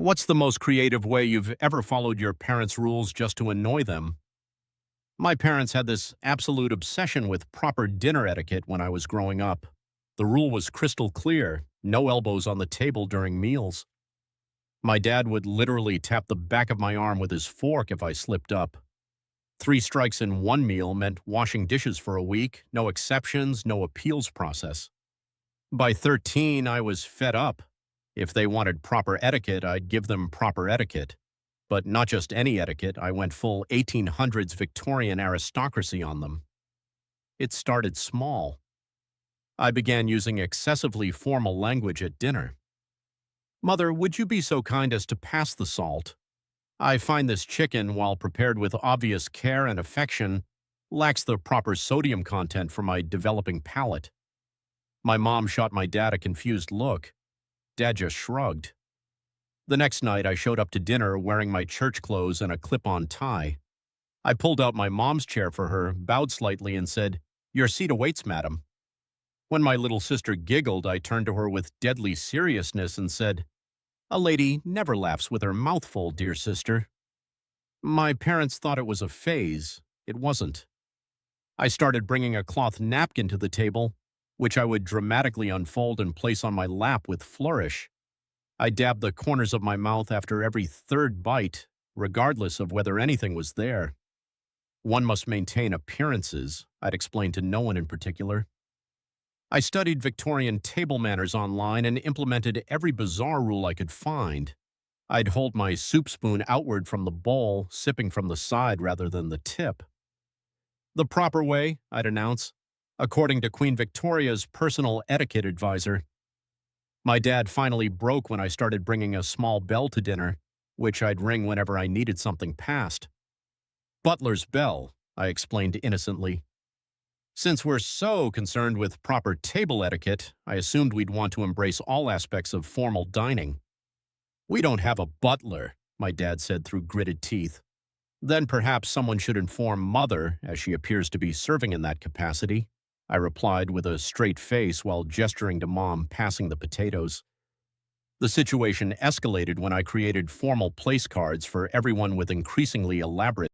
What's the most creative way you've ever followed your parents' rules just to annoy them? My parents had this absolute obsession with proper dinner etiquette when I was growing up. The rule was crystal clear: no elbows on the table during meals. My dad would literally tap the back of my arm with his fork if I slipped up. 3 strikes in one meal meant washing dishes for a week, no exceptions, no appeals process. By 13, I was fed up. If they wanted proper etiquette, I'd give them proper etiquette. But not just any etiquette, I went full 1800s Victorian aristocracy on them. It started small. I began using excessively formal language at dinner. "Mother, would you be so kind as to pass the salt? I find this chicken, while prepared with obvious care and affection, lacks the proper sodium content for my developing palate." My mom shot my dad a confused look. Dad just shrugged. The next night, I showed up to dinner wearing my church clothes and a clip-on tie. I pulled out my mom's chair for her, bowed slightly, and said, "Your seat awaits, madam." When my little sister giggled, I turned to her with deadly seriousness and said, "A lady never laughs with her mouth full, dear sister." My parents thought it was a phase. It wasn't. I started bringing a cloth napkin to the table, which I would dramatically unfold and place on my lap with flourish. I dabbed the corners of my mouth after every third bite, regardless of whether anything was there. One must maintain appearances, I'd explained to no one in particular. I studied Victorian table manners online and implemented every bizarre rule I could find. I'd hold my soup spoon outward from the bowl, sipping from the side rather than the tip. "The proper way," I'd announce, according to Queen Victoria's personal etiquette advisor. My dad finally broke when I started bringing a small bell to dinner, which I'd ring whenever I needed something passed. "Butler's bell," I explained innocently. Since we're so concerned with proper table etiquette, I assumed we'd want to embrace all aspects of formal dining. "We don't have a butler," my dad said through gritted teeth. "Then perhaps someone should inform Mother, as she appears to be serving in that capacity," I replied with a straight face while gesturing to Mom passing the potatoes. The situation escalated when I created formal place cards for everyone with increasingly elaborate